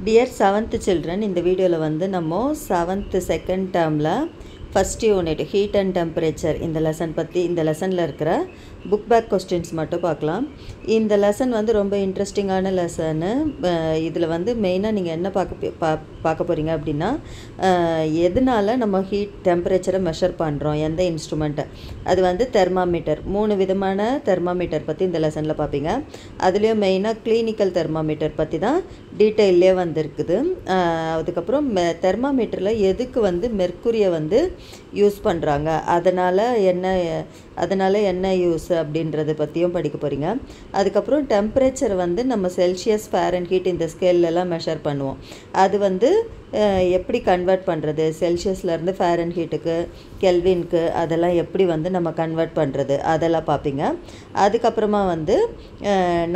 Dear 7th children, இந்த வீடியோவில் வந்து நம்ம 7th second termல first unit heat and temperature இந்த லெசன் பற்றி இந்த லெசனில் இருக்கிற புக் பேக் கொஸ்டின்ஸ் மட்டும் பார்க்கலாம். இந்த லெசன் வந்து ரொம்ப இன்ட்ரெஸ்டிங்கான லெசனு. இதில் வந்து மெயினாக நீங்கள் என்ன பார்க்க போகிறீங்க அப்படின்னா, எதனால் நம்ம ஹீட் டெம்பரேச்சரை மெஷர் பண்ணுறோம், எந்த இன்ஸ்ட்ருமெண்ட்டை, அது வந்து தெர்மாமீட்டர். 3 விதமான தெர்மாமீட்டர் பற்றி இந்த லெசனில் பார்ப்பீங்க. அதுலேயும் மெயினாக கிளினிக்கல் தெர்மாமீட்டர் பற்றி தான் டீட்டெயிலே வந்துருக்குது. அதுக்கப்புறம் தெர்மாமீட்டரில் எதுக்கு வந்து மெர்க்குரியை வந்து யூஸ் பண்ணுறாங்க, அதனால் என்ன யூஸ் அப்படின்றத பற்றியும் படிக்க போகிறீங்க. அதுக்கப்புறம் டெம்பரேச்சர் வந்து நம்ம செல்சியஸ், ஃபாரன்ஹீட் இந்த ஸ்கேல்லலாம் மெஷர் பண்ணுவோம். அது வந்து எப்படி கன்வெர்ட் பண்ணுறது, செல்சியஸ்லேருந்து ஃபாரன்ஹீட்டுக்கு, கெல்வின்க்கு, அதெல்லாம் எப்படி வந்து நம்ம கன்வெர்ட் பண்ணுறது அதெல்லாம் பார்ப்பீங்க. அதுக்கப்புறமா வந்து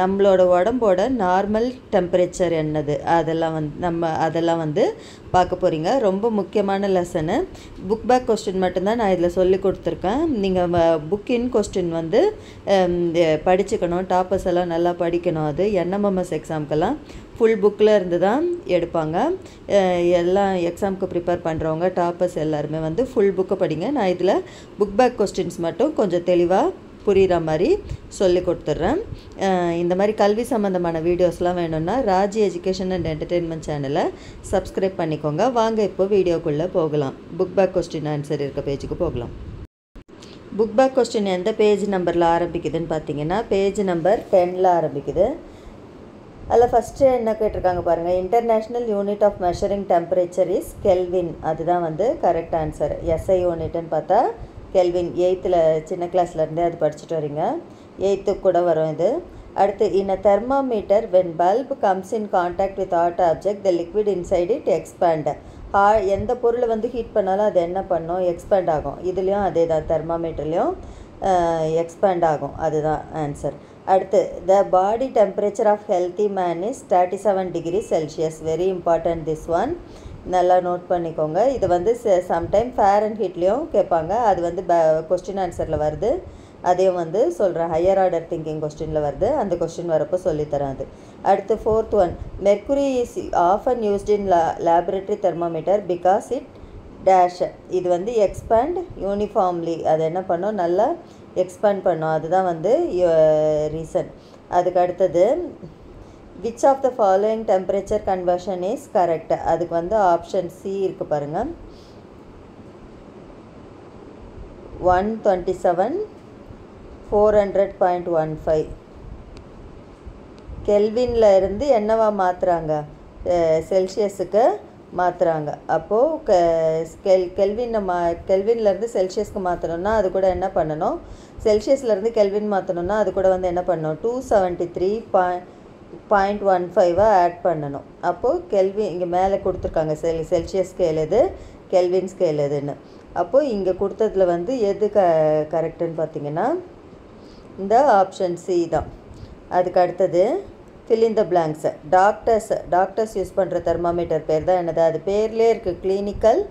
நம்மளோட உடம்போட நார்மல் டெம்பரேச்சர் என்னது அதெல்லாம் வந்து பார்க்க போகிறீங்க. ரொம்ப முக்கியமான லெசனு. புக் பேக் கொஸ்டின் மட்டும்தான் நான் இதில் சொல்லி கொடுத்துருக்கேன். நீங்கள் புக்கின் கொஸ்டின் வந்து படிச்சுக்கணும். டாப்பர்ஸ் எல்லாம் நல்லா படிக்கணும். அது என்எம்எம்எஸ் எக்ஸாமுக்கெல்லாம் ஃபுல் புக்கில் இருந்து தான் எடுப்பாங்க. எல்லாம் எக்ஸாமுக்கு ப்ரிப்பேர் பண்ணுறவங்க டாப்பர்ஸ் எல்லாருமே வந்து ஃபுல் புக்கை படிங்க. நான் இதில் புக் பேக் கொஸ்டின்ஸ் மட்டும் கொஞ்சம் தெளிவாக புரிகிற மாதிரி சொல்லி கொடுத்துட்றேன். இந்த மாதிரி கல்வி சம்மந்தமான வீடியோஸ்லாம் வேணும்னா ராஜி எஜுகேஷன் அண்ட் என்டர்டெயின்மெண்ட் சேனலை சப்ஸ்கிரைப் பண்ணிக்கோங்க. வாங்க இப்போ வீடியோக்குள்ளே போகலாம். புக் பேக் கொஸ்டின் ஆன்சர் இருக்க பேஜுக்கு போகலாம். புக் பேக் கொஸ்டின் எந்த பேஜ் நம்பரில் ஆரம்பிக்குதுன்னு பார்த்தீங்கன்னா, பேஜ் நம்பர் 10ல் ஆரம்பிக்குது. அதில் ஃபஸ்ட்டு என்ன கேட்டிருக்காங்க பாருங்கள், international unit of measuring temperature is kelvin. அதுதான் வந்து கரெக்ட் ஆன்சர். எஸ்ஐ யூனிட்னு பார்த்தா கெல்வின். 8th சின்ன கிளாஸ்லேருந்தே அது படிச்சுட்டு வரீங்க. 8th கூட வரும் இது. அடுத்து, in a thermometer when bulb comes in contact with hot object the liquid inside it expand. எந்த பொருளை வந்து ஹீட் பண்ணாலும் அது என்ன பண்ணும், எக்ஸ்பேண்ட் ஆகும். இதுலேயும் அதே தான், தெர்மாமீட்டர்லேயும் எக்ஸ்பேண்ட் ஆகும். அதுதான் ஆன்சர். அடுத்து, the body temperature of healthy man is 37 degree Celsius. Very important this one, நல்லா நோட் பண்ணிக்கோங்க. இது வந்து சம்டைம் ஃபாரன்ஹீட்லேயும் கேட்பாங்க. அது வந்து கொஸ்டின் ஆன்சரில் வருது. அதையும் வந்து சொல்கிறேன். ஹையர் ஆர்டர் திங்கிங் கொஸ்டினில் வருது. அந்த கொஸ்டின் வரப்போ சொல்லித்தரேன் அது. அடுத்து 4th one, mercury is often used in laboratory thermometer because it dash. இது வந்து எக்ஸ்பேண்ட் யூனிஃபார்ம்லி. அது என்ன பண்ணோம், நல்லா எக்ஸ்பேண்ட் பண்ணோம். அதுதான் வந்து ரீசன். அதுக்கு அடுத்தது, which of the following temperature conversion is correct. அதுக்கு வந்து ஆப்ஷன் சி இருக்குது பாருங்கள். 127 400.15 கெல்வினில் இருந்து என்னவா மாற்றுறாங்க, செல்சியஸுக்கு மாற்றுறாங்க. அப்போது கெல்வின்லேருந்து செல்சியஸ்க்கு மாற்றணுன்னா அது கூட என்ன பண்ணணும், செல்சியஸ்லேருந்து கெல்வின் மாற்றணுன்னா அது கூட வந்து என்ன பண்ணணும், 273.15 ஆட் பண்ணணும். அப்போது கெல்வின் இங்கே மேலே கொடுத்துருக்காங்க, செல்சியஸ் ஸ்கேல் எது, கெல்வின் ஸ்கேல் எதுன்னு. அப்போது இங்கே கொடுத்ததில் வந்து எது கரெக்டுன்னு பார்த்தீங்கன்னா இந்த ஆப்ஷன் சி தான். அதுக்கு அடுத்தது, fill in the blanks. Doctors use பண்ணுற தெர்மாமீட்டர் பேர் தான் என்னது, அது பேர்லேயே இருக்குது, clinical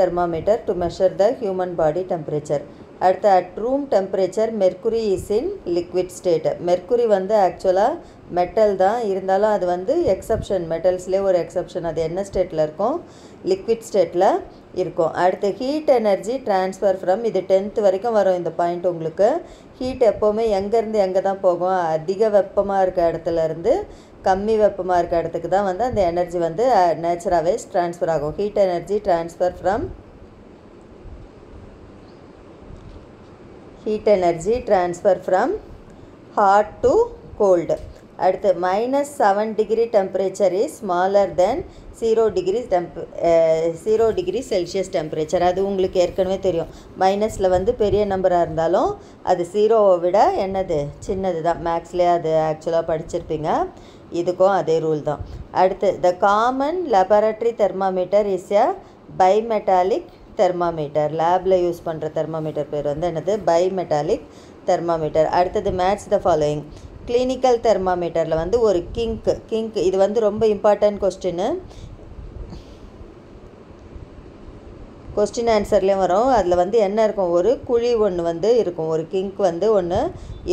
thermometer to measure the human body temperature. அடுத்து, at room temperature mercury is in liquid state. Mercury வந்து ஆக்சுவலாக மெட்டல் தான், இருந்தாலும் அது வந்து எக்ஸப்ஷன், மெட்டல்ஸ்லேயே ஒரு எக்ஸப்ஷன். அது என்ன ஸ்டேட்டில் இருக்கும், லிக்விட் ஸ்டேட்டில் இருக்கும். அடுத்து, ஹீட் எனர்ஜி ட்ரான்ஸ்ஃபர் ஃப்ரம், இது 10th வரைக்கும் வரும் இந்த பாயிண்ட் உங்களுக்கு. ஹீட் எப்போவுமே எங்கேருந்து எங்கே தான் போகும், அதிக வெப்பமாக இருக்க இடத்துலேருந்து கம்மி வெப்பமாக இருக்க இடத்துக்கு தான் வந்து அந்த எனர்ஜி வந்து நேச்சராகவே ட்ரான்ஸ்ஃபர் ஆகும். Heat energy transfer from hot to cold. அடுத்து, -7 degree temperature is smaller than 0 degree celsius temperature. அது உங்களுக்கு ஏற்கனவே தெரியும். மைனஸில் வந்து பெரிய நம்பராக இருந்தாலும் அது 0வை விட என்னது, சின்னது தான். மேக்ஸ்லேயே அது ஆக்சுவலாக படிச்சிருப்பீங்க. இதுக்கும் அதே ரூல் தான். அடுத்து, the common laboratory thermometer is a bimetallic thermometer. லேபில் யூஸ் பண்ணுற தெர்மாமீட்டர் பேர் வந்து என்னது, பைமெட்டாலிக் தெர்மாமீட்டர். அடுத்தது, மேட்ச் த ஃபாலோயிங். கிளினிக்கல் தெர்மாமீட்டரில் வந்து ஒரு கிங்க் இது வந்து ரொம்ப இம்பார்ட்டன்ட் கொஸ்டின்னு. கொஸ்டின் ஆன்சர்லேயும் வரும். அதில் வந்து என்ன இருக்கும், ஒரு குழி ஒன்று வந்து இருக்கும், ஒரு கிங்க் வந்து ஒன்று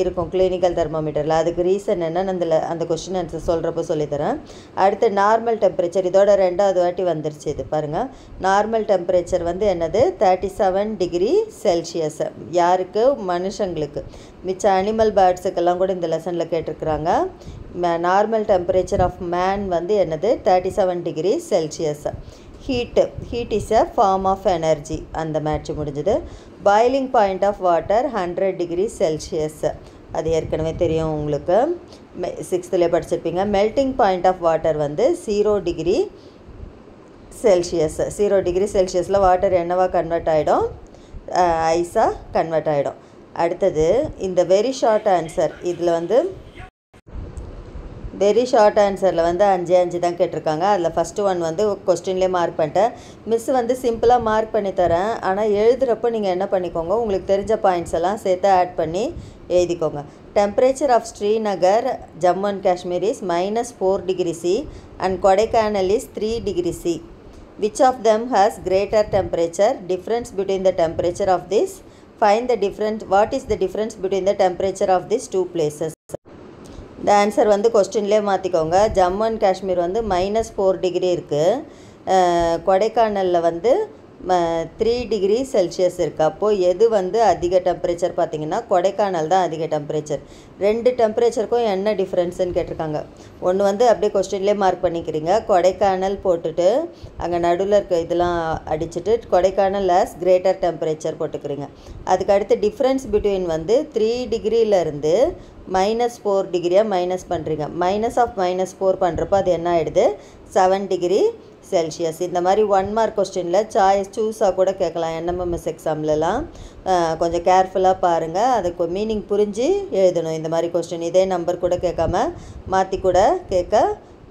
இருக்கும் கிளினிக்கல் தெர்மாமீட்டரில். அதுக்கு ரீசன் என்னன்னு அந்த கொஸ்டின் ஆன்சர் சொல்கிறப்போ சொல்லித்தரேன். அடுத்து நார்மல் டெம்பரேச்சர், இதோட 2வது வாட்டி வந்துருச்சு இது பாருங்கள். நார்மல் டெம்பரேச்சர் வந்து என்னது 37 டிகிரி செல்சியஸ். யாருக்கு, மனுஷங்களுக்கு. மிச்ச அனிமல் பேர்ட்ஸுக்கெல்லாம் கூட இந்த லெசனில் கேட்டிருக்கிறாங்க. நார்மல் டெம்பரேச்சர் ஆஃப் மேன் வந்து என்னது 37 degree celsius. Heat is a form of energy. அந்த மேட்ச் முடிஞ்சது. Boiling point of water 100 degree celsius. அது ஏற்கனவே தெரியும் உங்களுக்கு, 6th படிச்சிருப்பீங்க. மெல்ட்டிங் பாயிண்ட் ஆஃப் வாட்டர் வந்து 0 டிகிரி செல்சியஸ். 0 டிகிரி செல்சியஸில் வாட்டர் என்னவா கன்வெர்ட் ஆகிடும், ஐஸாக கன்வெர்ட் ஆகிடும். அடுத்தது இந்த வெரி ஷார்ட் ஆன்சர். இதில் வந்து வெரி ஷார்ட் ஆன்சரில் வந்து 5 தான் கேட்டிருக்காங்க. அதில் ஃபஸ்ட்டு ஒன் வந்து கொஸ்டின்லேயே மார்க் பண்ணிட்டேன். மிஸ் வந்து சிம்பிளாக மார்க் பண்ணி தரேன். ஆனால் எழுதுகிறப்போ நீங்கள் என்ன பண்ணிக்கோங்க, உங்களுக்கு தெரிஞ்ச பாயிண்ட்ஸ் எல்லாம் சேர்த்து ஆட் பண்ணி எழுதிக்கோங்க. Temperature of Srinagar, Jammu and Kashmir is -4 degree C and Kodaikanal is 3 degree C. Which of them has greater temperature? Difference between the temperature of this. Find the difference. What is the difference between the temperature of these two places? இந்த answer வந்து கொஸ்டின்லேயே மாற்றிக்கோங்க. Jammu and Kashmir வந்து -4 degree இருக்குது, கொடைக்கானலில் வந்து 3 degree Celsius இருக்குது. அப்போது எது வந்து அதிக டெம்பரேச்சர் பார்த்தீங்கன்னா கொடைக்கானல் தான் அதிக டெம்பரேச்சர். 2 டெம்பரேச்சருக்கும் என்ன டிஃப்ரென்ஸுன்னு கேட்டிருக்காங்க. ஒன்று வந்து அப்படியே கொஸ்டின்லேயே மார்க் பண்ணிக்கிறீங்க, கொடைக்கானல் போட்டுட்டு அங்கே நடுவில் இருக்க இதெல்லாம் அடிச்சுட்டு கொடைக்கானல் ஆஸ் கிரேட்டர் டெம்பரேச்சர் போட்டுக்கிறீங்க. அதுக்கு அடுத்து டிஃப்ரென்ஸ் பிட்வீன் வந்து 3 டிகிரியிலேருந்து -4 டிகிரியாக மைனஸ் பண்ணுறீங்க. -4 பண்ணுறப்போ அது என்ன ஆகிடுது, 7 டிகிரி செல்சியஸ். இந்த மாதிரி 1 மார்க் கொஸ்டினில் சூஸாக கூட கேட்கலாம் NMMS எக்ஸாம்லலாம். கொஞ்சம் கேர்ஃபுல்லாக பாருங்கள், அதுக்கு மீனிங் புரிஞ்சு எழுதணும். இந்த மாதிரி கொஸ்டின் இதே நம்பர் கூட கேட்காம மாற்றி கூட கேட்க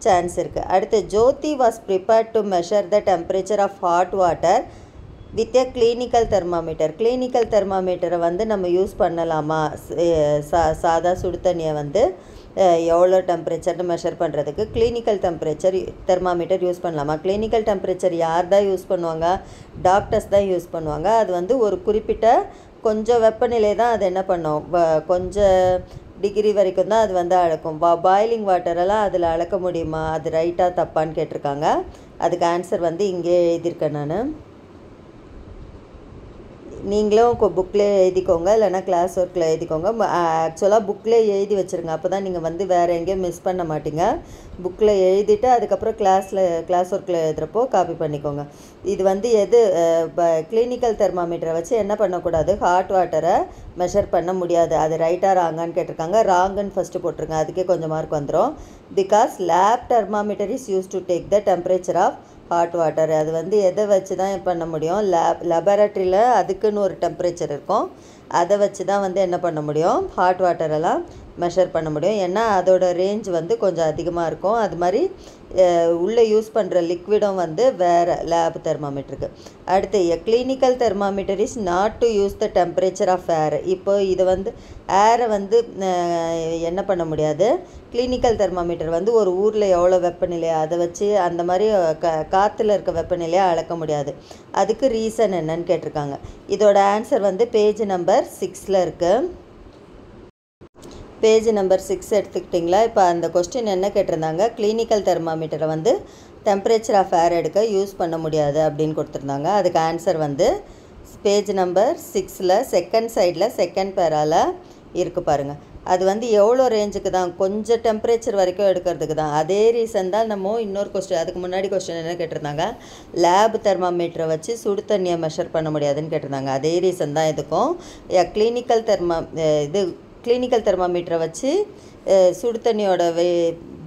சான்ஸ் இருக்குது. அடுத்து Jyothi was prepared to measure the temperature of hot water with a clinical thermometer. Clinical தெர்மாமீட்டரை வந்து நம்ம யூஸ் பண்ணலாமா, சாதா சுடு தண்ணியை வந்து எவ்வளோ டெம்பரேச்சர்னு மெஷர் பண்ணுறதுக்கு கிளினிக்கல் தெர்மாமீட்டர் யூஸ் பண்ணலாமா? கிளினிக்கல் டெம்பரேச்சர் யார் தான் யூஸ் பண்ணுவாங்க, டாக்டர்ஸ் தான் யூஸ் பண்ணுவாங்க. அது வந்து ஒரு குறிப்பிட்ட கொஞ்சம் வெப்பநிலை தான் அது என்ன பண்ணும், கொஞ்சம் டிகிரி வரைக்கும் தான் அது வந்து அளக்கும். பாயிலிங் வாட்டரெல்லாம் அதில் அளக்க முடியுமா, அது ரைட்டாக தப்பான்னு கேட்டிருக்காங்க. அதுக்கு ஆன்சர் வந்து இங்கே எழுதியிருக்கேன் நான். நீங்களும் புக்கில் எழுதிக்கோங்க, இல்லைனா கிளாஸ் ஒர்க்கில் எழுதிக்கோங்க. ஆக்சுவலாக புக்கில் எழுதி வச்சுருங்க, அப்போ தான் நீங்கள் வந்து வேறு எங்கேயும் மிஸ் பண்ண மாட்டீங்க. புக்கில் எழுதிட்டு அதுக்கப்புறம் கிளாஸ் ஒர்க்கில் எழுதுகிறப்போ காப்பி பண்ணிக்கோங்க. இது வந்து எது கிளினிக்கல் தெர்மாமீட்டரை வச்சு என்ன பண்ணக்கூடாது, ஹாட் வாட்டரை மெஷர் பண்ண முடியாது. அது ரைட்டாக ராங்கான்னு கேட்டிருக்காங்க. ராங்குன்னு ஃபஸ்ட்டு போட்டிருங்க, அதுக்கே கொஞ்சம் மார்க் வந்துடும். Because lab thermometer is use to take the temperature of hot water. அது வந்து எதை வச்சு தான் பண்ண முடியும், லெபரட்டரியில் அதுக்குன்னு ஒரு டெம்பரேச்சர் இருக்கும், அதை வச்சு தான் வந்து என்ன பண்ண முடியும், ஹாட் வாட்டரெல்லாம் மெஷர் பண்ண முடியும். ஏன்னா அதோட ரேஞ்ச் வந்து கொஞ்சம் அதிகமாக இருக்கும். அது மாதிரி உள்ளே யூஸ் பண்ணுற லிக்விடும் வந்து வேறு லேப் தெர்மாமீட்டருக்கு. அடுத்து clinical thermometer is not to use the temperature of air. இப்போ இது வந்து ஏரை வந்து என்ன பண்ண முடியாது, கிளினிக்கல் தெர்மாமீட்டர் வந்து ஒரு ஊரில் எவ்வளோ வெப்பநிலையை அதை வச்சு அந்த மாதிரி காற்றுல இருக்க வெப்பநிலையை அளக்க முடியாது. அதுக்கு ரீசன் என்னன்னு கேட்டிருக்காங்க. இதோட ஆன்சர் வந்து பேஜ் நம்பர் 6 இருக்குது. Page number 6 எடுத்துக்கிட்டிங்களா? இப்போ அந்த கொஸ்டின் என்ன கேட்டிருந்தாங்க, கிளினிக்கல் தெர்மாமீட்டரை வந்து டெம்பரேச்சர் ஆஃப் ஏர் எடுக்க யூஸ் பண்ண முடியாது அப்படின்னு கொடுத்துருந்தாங்க. அதுக்கு ஆன்சர் வந்து பேஜ் நம்பர் 6 செகண்ட் சைடில் செகண்ட் பேரால் இருக்குது பாருங்கள். அது வந்து எவ்வளோ ரேஞ்சுக்கு தான், கொஞ்சம் டெம்பரேச்சர் வரைக்கும் எடுக்கிறதுக்கு தான். அதே ரீசன் தான் நம்ம இன்னொரு கொஸ்டின், அதுக்கு முன்னாடி கொஸ்டின் என்ன கேட்டிருந்தாங்க, லேப் தெர்மாமீட்டரை வச்சு சுடு தண்ணியை மெஷர் பண்ண முடியாதுன்னு கேட்டிருந்தாங்க. அதே ரீசன் தான் இதுக்கும். கிளினிக்கல் தெர்மாமீட்டரை வச்சு சுடு தண்ணியோட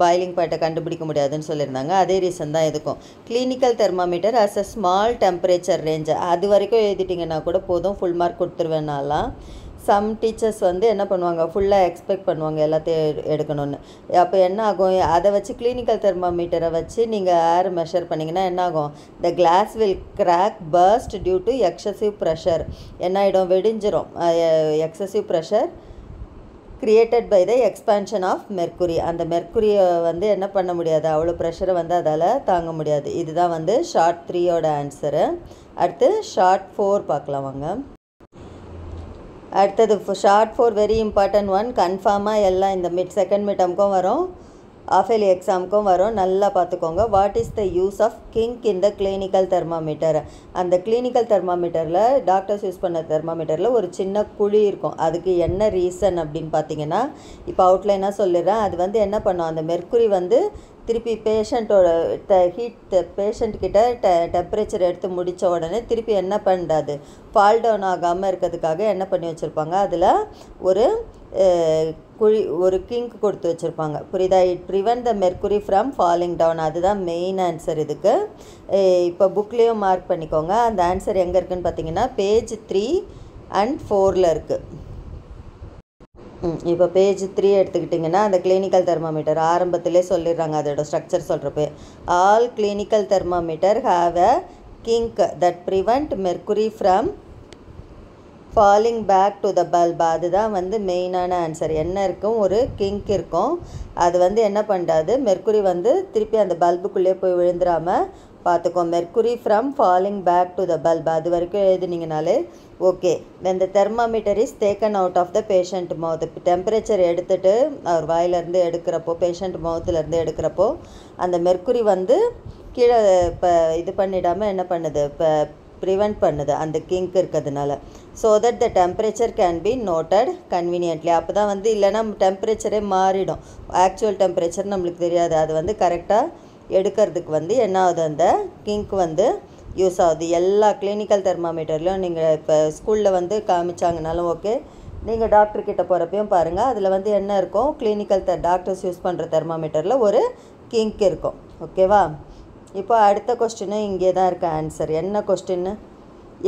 பாயிலிங் பாயிண்ட்டை கண்டுபிடிக்க முடியாதுன்னு சொல்லியிருந்தாங்க. அதே ரீசன் தான் இதுக்கும். Clinical thermometer as a small temperature range, அது வரைக்கும் எழுதிட்டிங்கன்னா கூட போதும், ஃபுல் மார்க் கொடுத்துருவேனாலாம். சம் டீச்சர்ஸ் வந்து என்ன பண்ணுவாங்க, ஃபுல்லாக எக்ஸ்பெக்ட் பண்ணுவாங்க எல்லாத்தையும் எடுக்கணும்னு. அப்போ என்ன ஆகும், அதை வச்சு கிளினிக்கல் தெர்மாமீட்டரை வச்சு நீங்கள் ஏர் மெஷர் பண்ணிங்கன்னா என்ன ஆகும், the glass will crack burst due to excessive pressure. என்ன ஆகிடும், வெடிஞ்சிரும். Excessive pressure created by the expansion of mercury. அந்த மெர்க்குரியை வந்து என்ன பண்ண முடியாது, அவ்வளோ ப்ரெஷரை வந்து அதால் தாங்க முடியாது. இதுதான் வந்து ஷார்ட் 3யோட ஆன்சரு. அடுத்து ஷார்ட் 4 பார்க்கலாம் வாங்க. அடுத்தது ஷார்ட் 4 வெரி இம்பார்ட்டன்ட் ஒன். கன்ஃபார்மாக எல்லாம் இந்த செகண்ட் மிட் டேர்முக்கும் வரும், ஆஃப் இயர்லி எக்ஸாமுக்கும் வரும். நல்லா பார்த்துக்கோங்க. What is the use of kink in the clinical thermometer? அந்த கிளினிக்கல் தெர்மாமீட்டரில் டாக்டர்ஸ் யூஸ் பண்ண தெர்மாமீட்டரில் ஒரு சின்ன குழி இருக்கும். அதுக்கு என்ன ரீசன் அப்படின்னு பார்த்தீங்கன்னா, இப்போ அவுட்லைனாக சொல்லிடுறேன். அது வந்து என்ன பண்ணும், அந்த மெர்க்குரி வந்து திருப்பி பேஷண்ட்டோட பேஷண்ட்கிட்ட டெம்பரேச்சர் எடுத்து முடித்த உடனே திருப்பி என்ன பண்ணாது, ஃபால் டவுன் ஆகாமல் இருக்கிறதுக்காக என்ன பண்ணி வச்சுருப்பாங்க, அதில் ஒரு கிங்க் கொடுத்து வச்சுருப்பாங்க. புரியுதா? It prevent the mercury from falling down. அதுதான் மெயின் ஆன்சர் இதுக்கு. இப்போ புக்லேயும் மார்க் பண்ணிக்கோங்க. அந்த ஆன்சர் எங்கே இருக்குதுன்னு பார்த்தீங்கன்னா பேஜ் 3 and 4 இருக்குது. இப்போ பேஜ் 3 எடுத்துக்கிட்டிங்கன்னா அந்த கிளினிக்கல் தெர்மாமீட்டர் ஆரம்பத்திலே சொல்லிடுறாங்க. அதோட ஸ்ட்ரக்சர் சொல்கிறப்ப all clinical thermometer have a kink that prevent mercury from falling back to the bulb. அதுதான் வந்து மெயினான ஆன்சர். என்ன இருக்கும், ஒரு கிங்க் இருக்கும். அது வந்து என்ன பண்ணுறாது, மெர்க்குரி வந்து திருப்பி அந்த பல்புக்குள்ளே போய் விழுந்துடாமல் பார்த்துக்கோ. Mercury from falling back to the bulb அது வரைக்கும் எழுதுனீங்கனாலே okay. when the thermometer is taken out of the patient mouth, temperature எடுத்துகிட்டு அவர் வாயிலேருந்து எடுக்கிறப்போ, பேஷண்ட் மவுத்துலேருந்து எடுக்கிறப்போ அந்த மெர்க்குரி வந்து கீழே இப்போ இது பண்ணிடாமல் என்ன பண்ணுது, இப்போ ப்ரிவெண்ட் பண்ணுது அந்த கிங்க் இருக்கிறதுனால. So that the temperature can be noted conveniently. அப்போ தான் வந்து இல்லைனா டெம்பரேச்சரே மாறிடும், ஆக்சுவல் டெம்பரேச்சர் நம்மளுக்கு தெரியாது. அது வந்து கரெக்டாக எடுக்கிறதுக்கு வந்து என்ன ஆகுது, அந்த கிங்க் வந்து யூஸ் ஆகுது. எல்லா கிளினிக்கல் தெர்மாமீட்டர்லையும் நீங்கள் இப்போ ஸ்கூலில் வந்து காமிச்சாங்கனாலும் ஓகே, நீங்கள் டாக்டர்கிட்ட போகிறப்பையும் பாருங்கள், அதில் வந்து என்ன இருக்கும், கிளினிக்கல் டாக்டர்ஸ் யூஸ் பண்ணுற தெர்மாமீட்டரில் ஒரு கிங்க் இருக்கும். ஓகேவா? இப்போ அடுத்த கொஸ்டின் இங்கே தான் இருக்க ஆன்சர். என்ன கொஸ்டின்னு,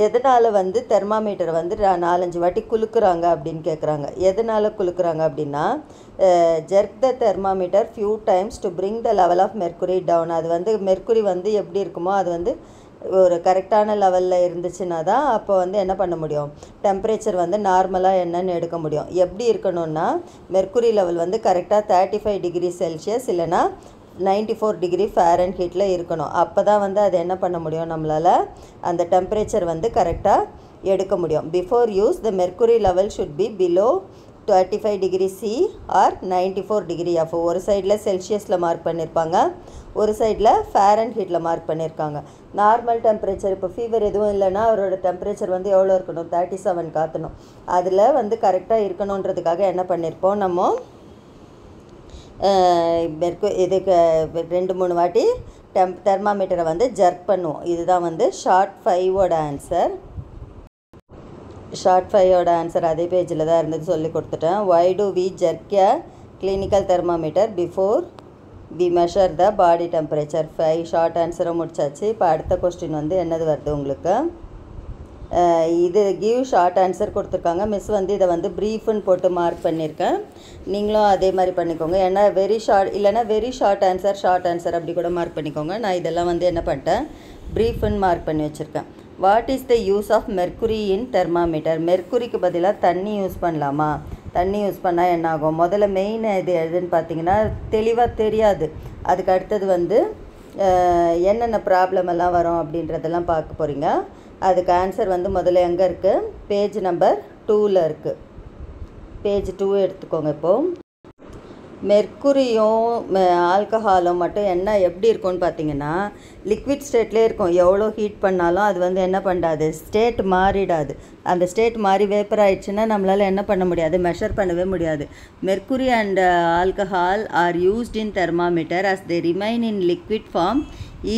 எதனால் வந்து தெர்மாமீட்டரை வந்து 4-5 வாட்டி குலுக்குறாங்க அப்படின்னு கேட்குறாங்க. எதனால் குலுக்குறாங்க அப்படின்னா, jerk the thermometer few times to bring the level of mercury down. அது வந்து மெர்க்குரி வந்து எப்படி இருக்குமோ அது வந்து ஒரு கரெக்டான லெவலில் இருந்துச்சுன்னா தான் அப்போ வந்து என்ன பண்ண முடியும், டெம்பரேச்சர் வந்து நார்மலாக என்னன்னு எடுக்க முடியும். எப்படி இருக்கணும்னா, மெர்க்குரி லெவல் வந்து கரெக்டாக 35 டிகிரி செல்சியஸ் இல்லைனா 94 டிகிரி ஃபாரன்ஹீட்டில் இருக்கணும். அப்போ தான் வந்து அது என்ன பண்ண முடியும், நம்மளால் அந்த டெம்பரேச்சர் வந்து கரெக்டாக எடுக்க முடியும். Before use the mercury level should be below 35 degree C or 94 degree F. ஒரு சைடில் செல்சியஸில் மார்க் பண்ணியிருப்பாங்க, ஒரு சைடில் ஃபாரன்ஹீட்டில் மார்க் பண்ணியிருக்காங்க. நார்மல் டெம்பரேச்சர் இப்போ ஃபீவர் எதுவும் இல்லைன்னா அவரோட டெம்பரேச்சர் வந்து எவ்வளோ இருக்கணும், 37 காட்டணும். அதில் வந்து கரெக்டாக இருக்கணுன்றதுக்காக என்ன பண்ணியிருப்போம், நம்ம இதுக்கு 2-3 வாட்டி தெர்மாமீட்டரை வந்து ஜர்க் பண்ணுவோம். இதுதான் வந்து ஷார்ட் 5ஓட ஆன்சர். ஷார்ட் 5ஓட ஆன்சர் அதே பேஜில் தான் இருந்தது, சொல்லி கொடுத்துட்டேன். Why do we jerk a clinical thermometer before we measure the body temperature. 5 short ஆன்சரும் முடிச்சாச்சு. இப்போ அடுத்த கொஸ்டின் வந்து என்னது வருது உங்களுக்கு, இது கிவ் ஷார்ட் ஆன்சர் கொடுத்துருக்காங்க. மிஸ் வந்து இதை வந்து ப்ரீஃப்னு போட்டு மார்க் பண்ணியிருக்கேன். நீங்களும் அதே மாதிரி பண்ணிக்கோங்க. ஏன்னா வெரி ஷார்ட் இல்லைனா வெரி ஷார்ட் ஆன்சர் அப்படி கூட மார்க் பண்ணிக்கோங்க. நான் இதெல்லாம் வந்து என்ன பண்ணிட்டேன், ப்ரீஃப்னு மார்க் பண்ணி வச்சுருக்கேன். What is the use of mercury in thermometer? மெர்க்குரிக்கு பதிலாக தண்ணி யூஸ் பண்ணலாமா? தண்ணி யூஸ் பண்ணால் என்ன ஆகும்? முதல்ல மெயின் இது எதுன்னு பார்த்தீங்கன்னா தெளிவாக தெரியாது. அதுக்கு அடுத்தது வந்து என்னென்ன ப்ராப்ளம் எல்லாம் வரும் அப்படின்றதெல்லாம் பார்க்க போகிறீங்க. அதுக்கு ஆன்சர் வந்து முதல்ல எங்கே இருக்குது, பேஜ் நம்பர் 2ல் இருக்குது. பேஜ் 2 எடுத்துக்கோங்க. இப்போது மெர்க்குரியும் ஆல்கஹாலும் மட்டும் என்ன எப்படி இருக்கும்னு பார்த்தீங்கன்னா, லிக்விட் ஸ்டேட்லேயே இருக்கும். எவ்வளோ ஹீட் பண்ணாலும் அது வந்து என்ன பண்ணாது, ஸ்டேட் மாறிடாது. அந்த ஸ்டேட் மாறி வேப்பர் ஆயிடுச்சுன்னா நம்மளால் என்ன பண்ண முடியாது, மெஷர் பண்ணவே முடியாது. Mercury and alcohol are used in thermometer as they remain in liquid form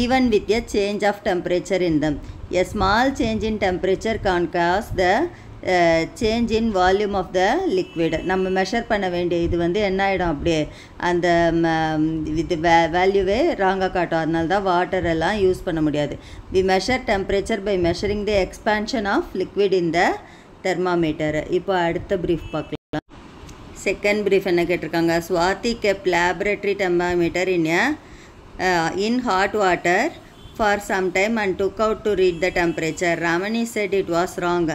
even with a change of temperature in them. A small change in temperature can cause the change in volume of the liquid. நம்ம measure பண்ண வேண்டிய இது வந்து என்ன ஆகிடும், அப்படியே அந்த இது வேல்யூவே ராங்காக காட்டும். அதனால தான் வாட்டர் எல்லாம் யூஸ் பண்ண முடியாது. We measure temperature by measuring the expansion of liquid in the thermometer. இப்போ அடுத்த ப்ரீஃப் பார்க்கலாம். செகண்ட் ப்ரீஃப் என்ன கேட்டிருக்காங்க, Swathi kept laboratory thermometer in hot water for some time and took out to read the temperature. Ramani said it was wrong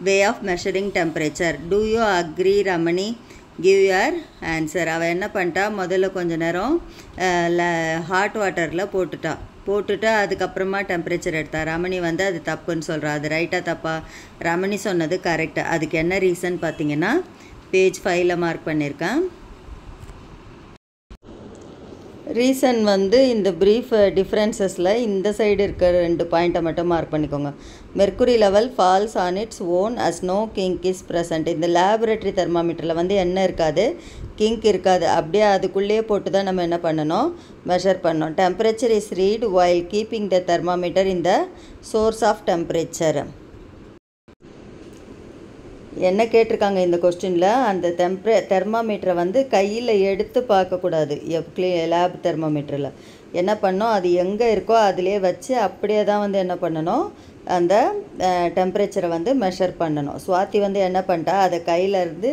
way of measuring temperature. Do you agree, Ramani? Give your answer. அவள் என்ன பண்ணிட்டா, முதல்ல கொஞ்ச நேரம் hot வாட்டரில் போட்டுட்டா அதுக்கப்புறமா temperature எடுத்தா. ரமணி வந்து அது தப்புன்னு சொல்கிறா. அது ரைட்டாக தப்பா? ரமணி சொன்னது கரெக்டு. அதுக்கு என்ன ரீசன் பார்த்தீங்கன்னா பேஜ் 5ல் மார்க் பண்ணியிருக்கேன். ரீசன் வந்து இந்த ப்ரீஃப் டிஃப்ரென்சஸில் இந்த சைடு இருக்கிற 2 பாயிண்ட்டை மட்டும் மார்க் பண்ணிக்கோங்க. Mercury level falls on its own as no kink is present. இந்த லேபரேட்டரி தெர்மாமீட்டரில் வந்து என்ன இருக்காது, கிங்க் இருக்காது. அப்படியே அதுக்குள்ளேயே போட்டு தான் நம்ம என்ன பண்ணணும், மெஷர் பண்ணோம். Temperature is read while keeping the thermometer in the source of temperature. என்ன கேட்டிருக்காங்க இந்த கொஸ்டினில், அந்த தெர்மாமீட்டரை வந்து கையில் எடுத்து பார்க்கக்கூடாது. லேப் தெர்மாமீட்டரில் என்ன பண்ணோம், அது எங்கே இருக்கோ அதிலே வச்சு அப்படியே தான் வந்து என்ன பண்ணணும், அந்த டெம்பரேச்சரை வந்து மெஷர் பண்ணணும். சுவாதி வந்து என்ன பண்ணிட்டா, அதை கையிலேருந்து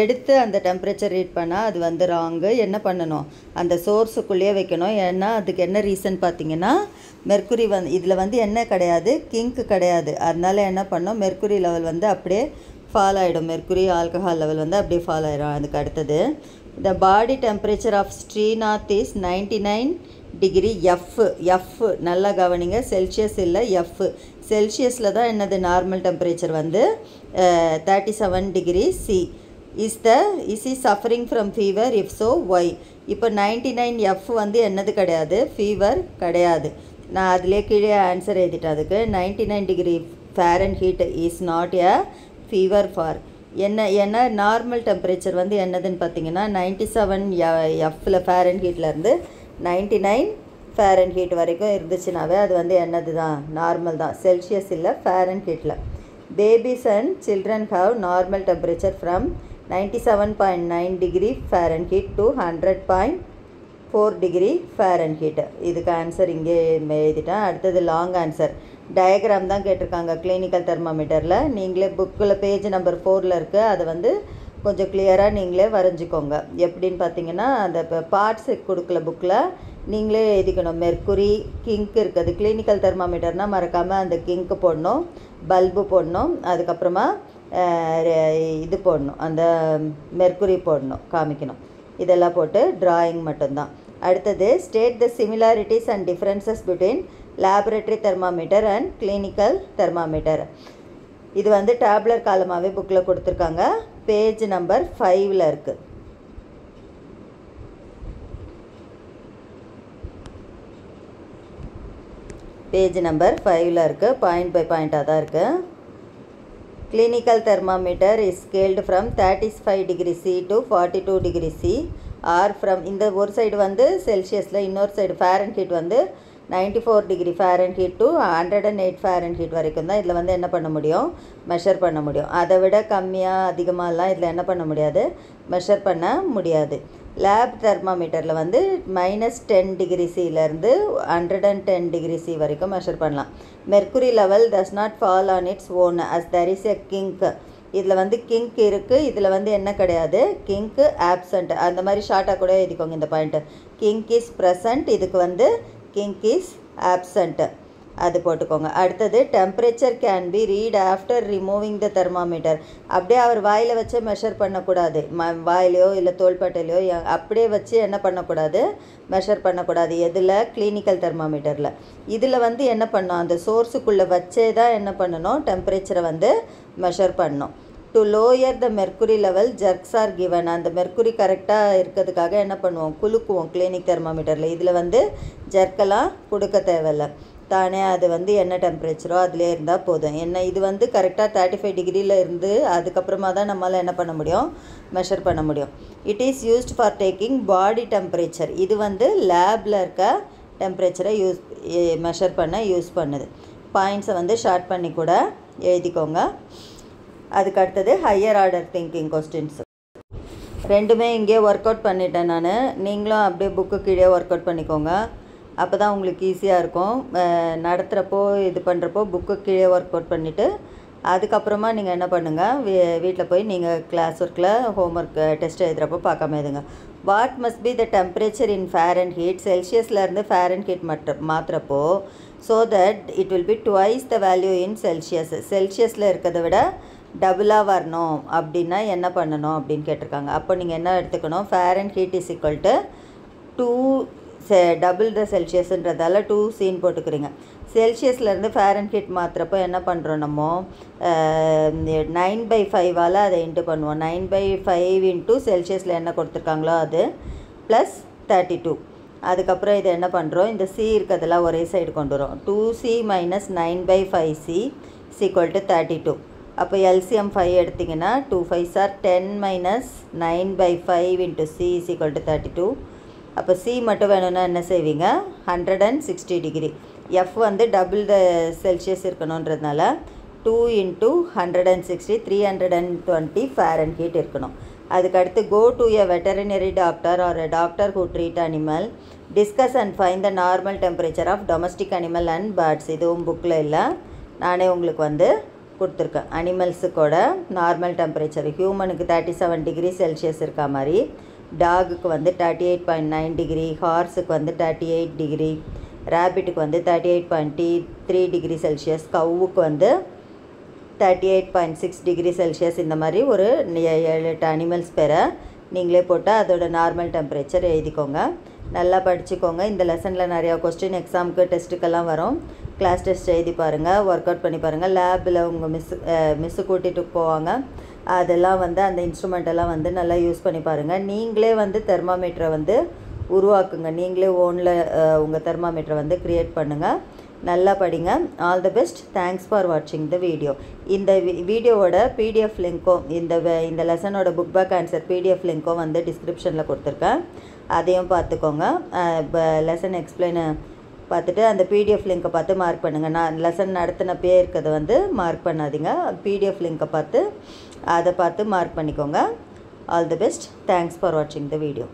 எடுத்து அந்த டெம்பரேச்சர் ரீட் பண்ணால் அது வந்து ராங்கு. என்ன பண்ணணும், அந்த சோர்ஸுக்குள்ளேயே வைக்கணும். ஏன்னா அதுக்கு என்ன ரீசன் பார்த்தீங்கன்னா, மெர்க்குரி வந்து இதில் வந்து என்ன கிடையாது, கிங்க் கிடையாது. அதனால என்ன பண்ணோம், மெர்க்குரி லெவல் வந்து அப்படியே ஃபால் ஆகிடும். மெர்க்குரி ஆல்கஹால் லெவல் வந்து அப்படியே ஃபால் ஆகிடும். அதுக்கு அடுத்தது, the body temperature of Srinath is 99 degree F. நல்லா கவனிங்க, செல்சியஸ் இல்லை, எஃப். செல்சியஸில் தான் என்னது நார்மல் டெம்பரேச்சர் வந்து 37 degree C. Is suffering from fever, if so why. இப்போ 99 எஃப் வந்து என்னது கிடையாது, ஃபீவர் கிடையாது. நான் அதிலே கீழே ஆன்சர் எழுதிட்டேன். அதுக்கு 99 degree Fahrenheit is not a fever for ஏன்னா நார்மல் டெம்பரேச்சர் வந்து என்னதுன்னு பார்த்தீங்கன்னா 97 எஃப்பில் ஃபாரன்ஹீட்லேருந்து 99 ஃபாரன்ஹீட் வரைக்கும் இருந்துச்சுனாவே அது வந்து என்னது தான், நார்மல் தான். செல்சியஸ் இல்லை, ஃபாரன்ஹீட்டில். Babies and children have normal temperature from 97.9 degree Fahrenheit to 100.4 degree Fahrenheit. இதுக்கு ஆன்சர் இங்கே எழுதிட்டேன். அடுத்தது லாங் ஆன்சர். டயக்ராம் தான் கேட்டிருக்காங்க கிளினிக்கல் தெர்மாமீட்டரில். நீங்களே புக்கில் பேஜ் நம்பர் 4ல் இருக்குது. அதை வந்து கொஞ்சம் கிளியராக நீங்களே வரைஞ்சிக்கோங்க. எப்படின்னு பார்த்தீங்கன்னா, அந்த பார்ட்ஸ் கொடுக்கல புக்கில் நீங்களே எழுதிக்கணும். மெர்க்குரி கிங்க் இருக்குது. கிளினிக்கல் தெர்மாமீட்டர்னால் மறக்காமல் அந்த கிங்க்கு போடணும், பல்பு போடணும், அதுக்கப்புறமா இது போடணும், அந்த மெர்க்குரி போடணும், காமிக்கணும். இதெல்லாம் போட்டு ட்ராயிங் மட்டும்தான். அடுத்தது, state the similarities and differences between laboratory thermometer and clinical thermometer. இது வந்து டேப்லர் காலமாகவே புக்கில் கொடுத்துருக்காங்க. பேஜ் நம்பர் 5ல் இருக்குது. பேஜ் நம்பர் 5ல் இருக்குது. பாயிண்ட் பை பாயிண்ட்டாக தான் இருக்குது. Clinical thermometer is scaled from 35 degree C to 42 degree C or from, இந்த ஒரு சைடு வந்து செல்சியஸில், இன்னொரு சைடு ஃபாரன்ஹீட் வந்து 94 டிகிரி ஃபாரன்ஹீட் டு 108 ஃபாரன்ஹீட் வரைக்கும் தான் இதில் வந்து என்ன பண்ண முடியும், மெஷர் பண்ண முடியும். அதை விட கம்மியாக அதிகமாகலாம் இதில் என்ன பண்ண முடியாது, மெஷர் பண்ண முடியாது. லேப் தெர்மாமீட்டரில் வந்து -10 டிகிரி சியிலேருந்து 110 டிகிரி சி வரைக்கும் மெஷர் பண்ணலாம். Mercury level does not fall on its own as there is a kink. இதில் வந்து கிங்க் இருக்குது, இதில் வந்து என்ன கிடையாது, கிங்க்கு ஆப்சண்ட். அந்த மாதிரி ஷார்ட்டாக கூட எழுதிக்கோங்க இந்த பாயிண்ட்டு. கிங்க் இஸ் ப்ரெசண்ட், இதுக்கு வந்து கிங்க் இஸ் ஆப்சண்ட், அது போட்டுக்கோங்க. அடுத்தது, temperature can be read after removing the thermometer. அப்படியே அவர் வாயில் வச்சு மெஷர் பண்ணக்கூடாது. வாயிலையோ இல்லை தோள்பட்டையிலையோ அப்படியே வச்சு என்ன பண்ணக்கூடாது, மெஷர் பண்ணக்கூடாது. எதில், கிளினிக்கல் தெர்மாமீட்டரில். இதில் வந்து என்ன பண்ணோம், அந்த சோர்ஸுக்குள்ளே வச்சே தான் என்ன பண்ணணும், டெம்பரேச்சரை வந்து மெஷர் பண்ணணும். To lower the mercury level ஜர்க்ஸ் R given. அந்த மெர்க்குரி கரெக்டாக இருக்கிறதுக்காக என்ன பண்ணுவோம், குலுக்குவோம் கிளினிக் தெர்மாமீட்டரில். இதில் வந்து ஜர்க்கெல்லாம் கொடுக்க தேவையில்லை, தானே அது வந்து என்ன டெம்பரேச்சரோ அதிலே இருந்தால் போதும். என்ன இது வந்து கரெக்டாக 35 டிகிரியில் இருந்து அதுக்கப்புறமா தான் நம்மளால் என்ன பண்ண முடியும், மெஷர் பண்ண முடியும். It is used for taking body temperature. இது வந்து லேபில் இருக்க டெம்பரேச்சரை மெஷர் பண்ண யூஸ் பண்ணுது. பாயிண்ட்ஸை வந்து ஷார்ட் பண்ணி கூட எழுதிக்கோங்க. அதுக்கு அடுத்தது, ஹையர் ஆர்டர் திங்கிங் கொஸ்டின்ஸ். ரெண்டுமே இங்கே ஒர்க் அவுட் பண்ணிட்டேன் நான். நீங்களும் அப்படியே புக்கு கீழே ஒர்க் அவுட் பண்ணிக்கோங்க. அப்போ தான் உங்களுக்கு ஈஸியாக இருக்கும். நடத்துகிறப்போ இது பண்ணுறப்போ புக்கு கீழே ஒர்க் அவுட் பண்ணிவிட்டு அதுக்கப்புறமா நீங்கள் என்ன பண்ணுங்கள், வீட்டில் போய் நீங்கள் கிளாஸ் ஒர்க்கில் ஹோம்ஒர்க் டெஸ்ட் எழுதுகிறப்போ பார்க்காம எழுதுங்க. What must be the temperature in Fahrenheit. செல்சியஸ்லேருந்து ஃபாரன்ஹீட் மாற்றுறப்போ so that it will be twice the value in Celsius. செல்சியஸில் இருக்கிறத விட டபுளாக வரணும் அப்படின்னா என்ன பண்ணணும் அப்படின்னு கேட்டிருக்காங்க. அப்போ நீங்கள் என்ன எடுத்துக்கணும், Fahrenheit is equal to 2 double the செல்சியஸ்ன்றதால 2C போட்டுக்கிறீங்க. செல்சியஸ்லேருந்து ஃபாரன்ஹீட் மாற்றுறப்போ என்ன பண்ணுறோம், நம்ம 9/5 அதை இன்ட்டு பண்ணுவோம். 9/5 இன்ட்டு செல்சியஸில் என்ன கொடுத்துருக்காங்களோ அது ப்ளஸ் 32. அதுக்கப்புறம் இதை என்ன பண்ணுறோம், இந்த C இருக்கிறதெல்லாம் ஒரே சைடு கொண்டு வரும். 2C minus 9/5C is equal to 32. அப்போ LCM 5 எடுத்திங்கன்னா 2 5s are 10 minus 9/5 into C is equal to 32. அப்போ C மட்டும் வேணும்னா என்ன செய்வீங்க, 160 டிகிரி. F வந்து டபுள் த செல்சியஸ் இருக்கணுன்றதுனால 2 இன்ட்டு 160 320 ஃபாரன்ஹீட் இருக்கணும். அதுக்கடுத்து go to a veterinary doctor or a doctor who treat animal, discuss and find the normal temperature of domestic animal and birds. இதுவும் புக்கில் இல்லை, நானே உங்களுக்கு வந்து கொடுத்துருக்கேன். அனிமல்ஸுக்கோட நார்மல் டெம்பரேச்சர், ஹியூமனுக்கு 37 டிகிரி செல்சியஸ் இருக்கா மாதிரி, டாகுக்கு வந்து 38.9 டிகிரி, ஹார்ஸுக்கு வந்து 38 டிகிரி, ரேபிட்டுக்கு வந்து 38.3 டிகிரி செல்சியஸ், கவுவுக்கு வந்து 38.6 டிகிரி செல்சியஸ். இந்த மாதிரி ஒரு 7-8 அனிமல்ஸ் பேரை நீங்களே போட்டால் அதோட நார்மல் டெம்பரேச்சர் எழுதிக்கோங்க. நல்லா படிச்சுக்கோங்க. இந்த லெசனில் நிறையா கொஸ்டின் எக்ஸாமுக்கு டெஸ்ட்டுக்கெல்லாம் வரும். கிளாஸ் டெஸ்ட் எழுதி பாருங்கள், ஒர்க் அவுட் பண்ணி பாருங்கள். லேபில் உங்கள் மிஸ்ஸு கூட்டிகிட்டு போவாங்க. அதெல்லாம் வந்து அந்த இன்ஸ்ட்ருமெண்ட்டெல்லாம் வந்து நல்லா யூஸ் பண்ணி பாருங்கள். நீங்களே வந்து தெர்மாமீட்டரை வந்து உருவாக்குங்க. நீங்களே ஓனில் உங்கள் தெர்மாமீட்டரை வந்து க்ரியேட் பண்ணுங்கள். நல்லா படிங்க. All the best. Thanks for வாட்சிங் த வீடியோ. இந்த வீடியோவோட PDF லிங்க்கும் இந்த லெசனோட புக் பேக் ஆன்சர் PDF லிங்க்கும் வந்து டிஸ்கிரிப்ஷனில் கொடுத்துருக்கேன். அதையும் பார்த்துக்கோங்க. லெசன் எக்ஸ்பிளைனை பார்த்துட்டு அந்த PDF லிங்க்கை பார்த்து மார்க் பண்ணுங்கள். நான் லெசன் நடத்தினப்பே இருக்கிறத வந்து மார்க் பண்ணாதீங்க. PDF லிங்க்கை பார்த்து அதை பார்த்து மார்க் பண்ணிக்கோங்க. All the best. Thanks for வாட்சிங் த வீடியோ.